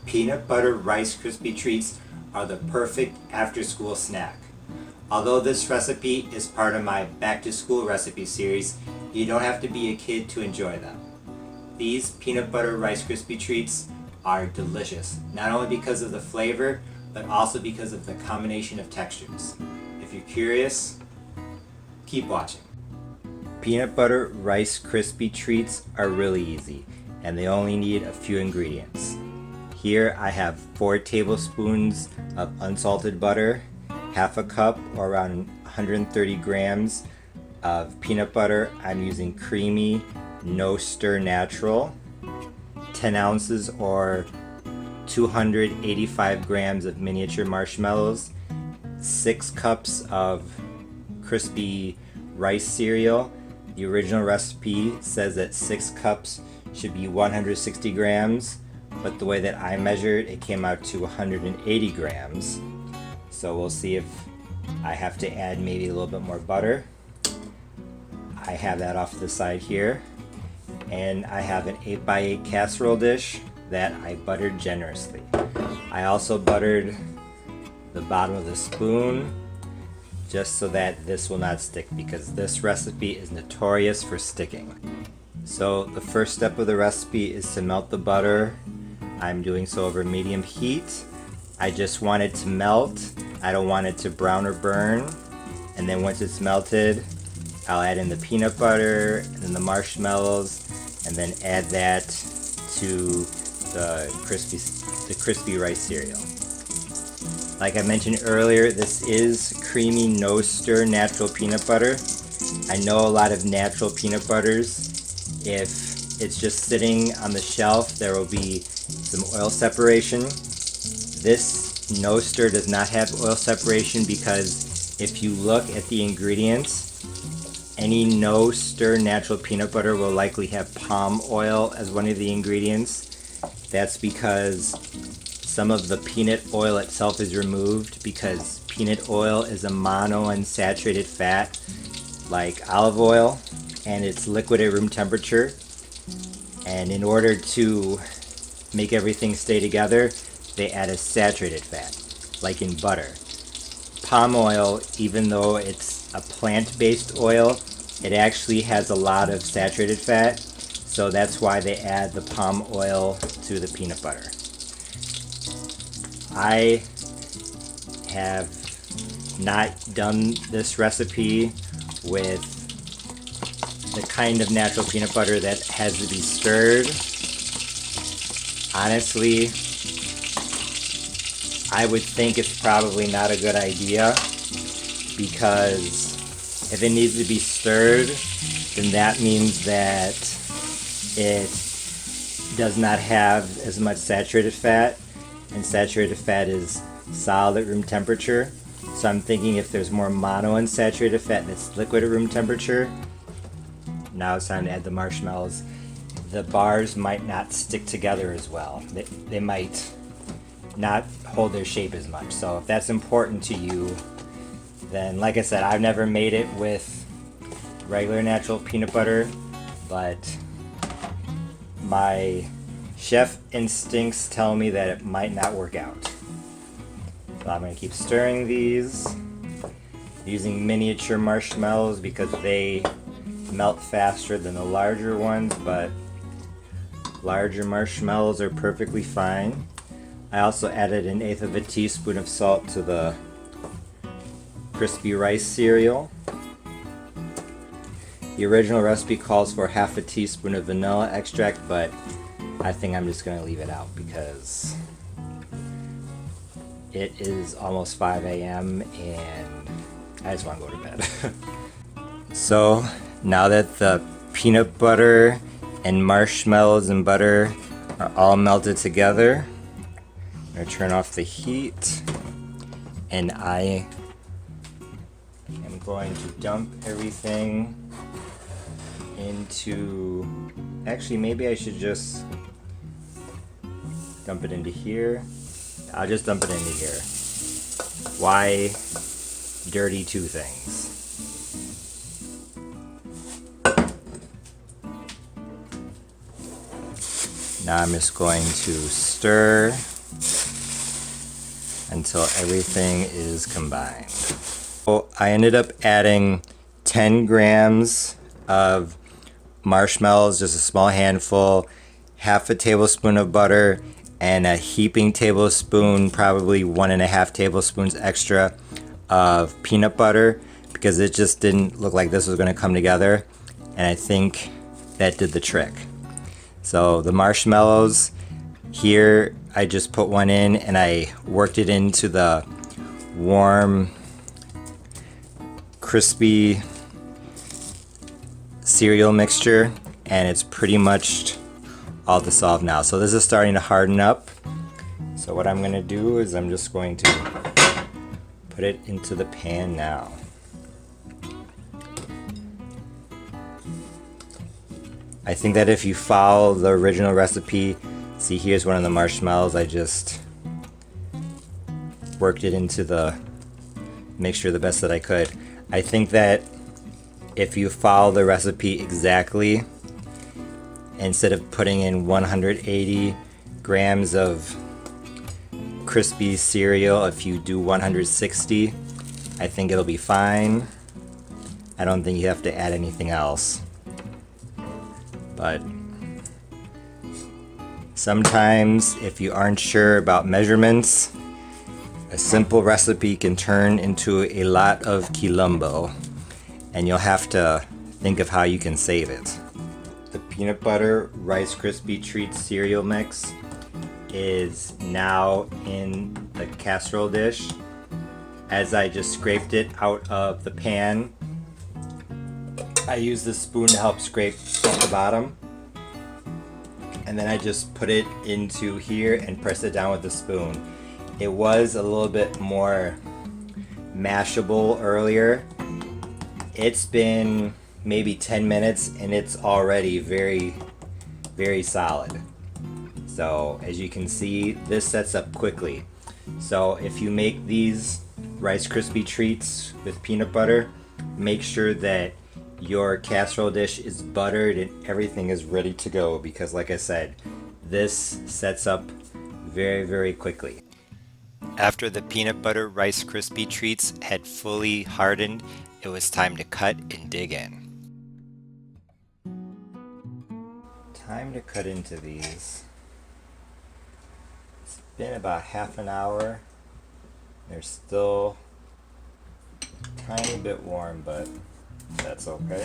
Peanut Butter Rice Krispie Treats are the perfect after-school snack. Although this recipe is part of my back-to-school recipe series, you don't have to be a kid to enjoy them. These Peanut Butter Rice Krispie Treats are delicious, not only because of the flavor, but also because of the combination of textures. If you're curious, keep watching. Peanut Butter Rice Krispie Treats are really easy, and they only need a few ingredients. Here I have 4 tablespoons of unsalted butter, half a cup or around 130 grams of peanut butter. I'm using creamy, no stir natural, 10 ounces or 285 grams of miniature marshmallows, 6 cups of crispy rice cereal. The original recipe says that 6 cups should be 160 grams, but the way that I measured it came out to 180 grams. So we'll see if I have to add maybe a little bit more butter. I have that off to the side here. And I have an 8x8 casserole dish that I buttered generously. I also buttered the bottom of the spoon just so that this will not stick, because this recipe is notorious for sticking. So the first step of the recipe is to melt the butter. I'm doing so over medium heat. I just want it to melt. I don't want it to brown or burn. And then once it's melted, I'll add in the peanut butter and then the marshmallows, and then add that to the crispy rice cereal. Like I mentioned earlier, this is creamy, no stir natural peanut butter. I know a lot of natural peanut butters, if it's just sitting on the shelf, there will be some oil separation. This no stir does not have oil separation because if you look at the ingredients, any no stir natural peanut butter will likely have palm oil as one of the ingredients. That's because some of the peanut oil itself is removed, because peanut oil is a monounsaturated fat like olive oil, and it's liquid at room temperature. And in order to make everything stay together, they add a saturated fat, like in butter. Palm oil, even though it's a plant-based oil, it actually has a lot of saturated fat, so that's why they add the palm oil to the peanut butter. I have not done this recipe with the kind of natural peanut butter that has to be stirred. Honestly, I would think it's probably not a good idea, because if it needs to be stirred, then that means that it does not have as much saturated fat, and saturated fat is solid at room temperature. So I'm thinking if there's more monounsaturated fat that's liquid at room temperature. Now it's time to add the marshmallows. The bars might not stick together as well. They might not hold their shape as much. So if that's important to you, then like I said, I've never made it with regular natural peanut butter, but my chef instincts tell me that it might not work out. So I'm going to keep stirring these, using miniature marshmallows because they melt faster than the larger ones, but larger marshmallows are perfectly fine. I also added 1/8 of a teaspoon of salt to the crispy rice cereal. The original recipe calls for 1/2 teaspoon of vanilla extract, but I think I'm just going to leave it out because it is almost 5 a.m. and I just want to go to bed. So now that the peanut butter and marshmallows and butter are all melted together, I'm going to turn off the heat, and I am going to dump everything into, actually maybe I should just dump it into here. I'll just dump it into here. Why dirty two things? Now I'm just going to stir until everything is combined. So I ended up adding 10 grams of marshmallows, just a small handful, half a tablespoon of butter, and a heaping tablespoon, probably 1.5 tablespoons extra of peanut butter, because it just didn't look like this was going to come together, and I think that did the trick. So the marshmallows here, I just put one in and I worked it into the warm, crispy cereal mixture, and it's pretty much all dissolved now. So this is starting to harden up. So what I'm going to do is I'm just going to put it into the pan now. I think that if you follow the original recipe, see, here's one of the marshmallows. I just worked it into the mixture the best that I could. I think that if you follow the recipe exactly, instead of putting in 180 grams of crispy cereal, if you do 160, I think it'll be fine. I don't think you have to add anything else. But sometimes if you aren't sure about measurements, a simple recipe can turn into a lot of quilombo, and you'll have to think of how you can save it. The peanut butter Rice Krispie Treats cereal mix is now in the casserole dish. As I just scraped it out of the pan, I use this spoon to help scrape off the bottom, and then I just put it into here and press it down with the spoon. It was a little bit more mashable earlier. It's been maybe 10 minutes and it's already very, very solid. So as you can see, this sets up quickly. So if you make these Rice Krispie Treats with peanut butter, make sure that your casserole dish is buttered and everything is ready to go, because like I said, this sets up very, very quickly. After the peanut butter Rice Krispie Treats had fully hardened, it was time to cut and dig in. Time to cut into these. It's been about half an hour. They're still a tiny bit warm, but that's okay.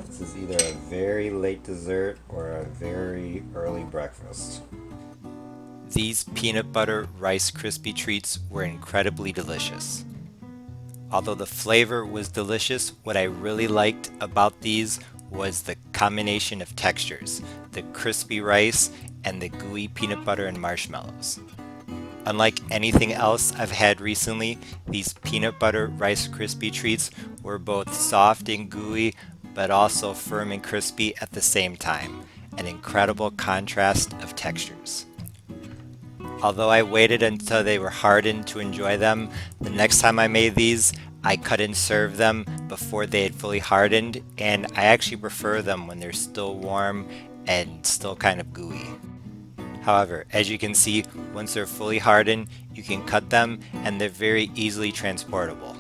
This is either a very late dessert or a very early breakfast. These peanut butter Rice Krispie Treats were incredibly delicious. Although the flavor was delicious, what I really liked about these was the combination of textures, the crispy rice and the gooey peanut butter and marshmallows. Unlike anything else I've had recently, these peanut butter Rice Krispie Treats were both soft and gooey, but also firm and crispy at the same time, an incredible contrast of textures. Although I waited until they were hardened to enjoy them, the next time I made these, I cut and served them before they had fully hardened, and I actually prefer them when they're still warm and still kind of gooey. However, as you can see, once they're fully hardened, you can cut them and they're very easily transportable.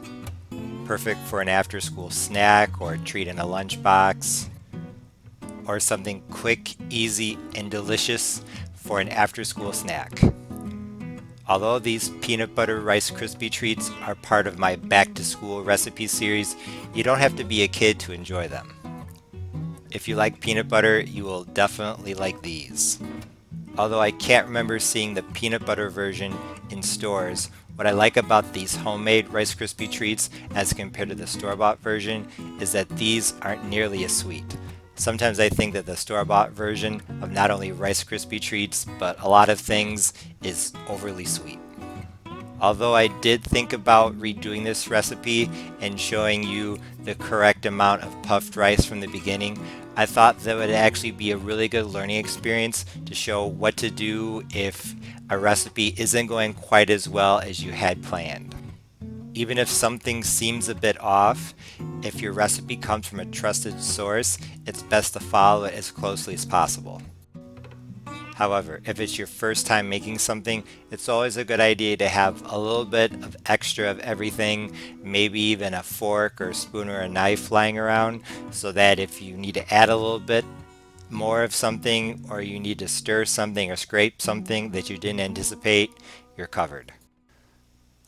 Perfect for an after-school snack or a treat in a lunchbox, or something quick, easy, and delicious for an after-school snack. Although these peanut butter Rice Krispie Treats are part of my back-to-school recipe series, you don't have to be a kid to enjoy them. If you like peanut butter, you will definitely like these. Although I can't remember seeing the peanut butter version in stores, what I like about these homemade Rice Krispie Treats as compared to the store-bought version is that these aren't nearly as sweet. Sometimes I think that the store-bought version of not only Rice Krispie Treats, but a lot of things is overly sweet. Although I did think about redoing this recipe and showing you the correct amount of puffed rice from the beginning, I thought that would actually be a really good learning experience to show what to do if a recipe isn't going quite as well as you had planned. Even if something seems a bit off, if your recipe comes from a trusted source, it's best to follow it as closely as possible. However, if it's your first time making something, it's always a good idea to have a little bit of extra of everything, maybe even a fork or a spoon or a knife lying around, so that if you need to add a little bit more of something, or you need to stir something or scrape something that you didn't anticipate, you're covered.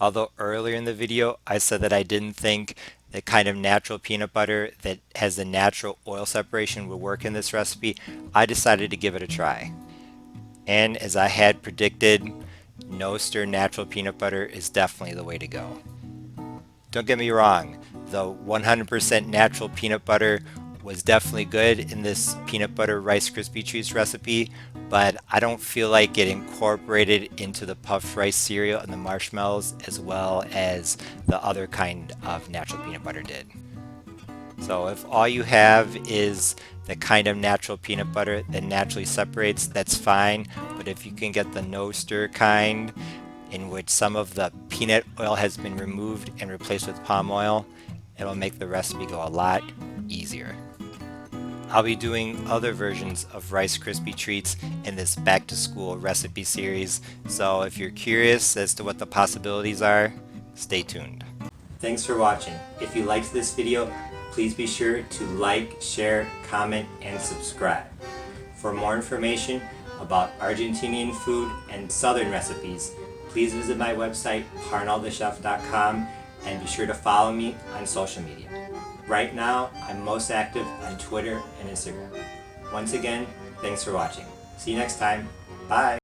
Although earlier in the video I said that I didn't think the kind of natural peanut butter that has the natural oil separation would work in this recipe, I decided to give it a try. And as I had predicted, no stir natural peanut butter is definitely the way to go. Don't get me wrong, the 100% natural peanut butter was definitely good in this peanut butter Rice Krispie Treats recipe, but I don't feel like it incorporated into the puffed rice cereal and the marshmallows as well as the other kind of natural peanut butter did. So if all you have is the kind of natural peanut butter that naturally separates, that's fine, but if you can get the no stir kind, in which some of the peanut oil has been removed and replaced with palm oil, it'll make the recipe go a lot easier. I'll be doing other versions of Rice Krispie Treats in this back to school recipe series, so if you're curious as to what the possibilities are, stay tuned. Thanks for watching. If you liked this video, please be sure to like, share, comment, and subscribe. For more information about Argentinian food and Southern recipes, please visit my website, parnellthechef.com, and be sure to follow me on social media. Right now, I'm most active on Twitter and Instagram. Once again, thanks for watching. See you next time. Bye!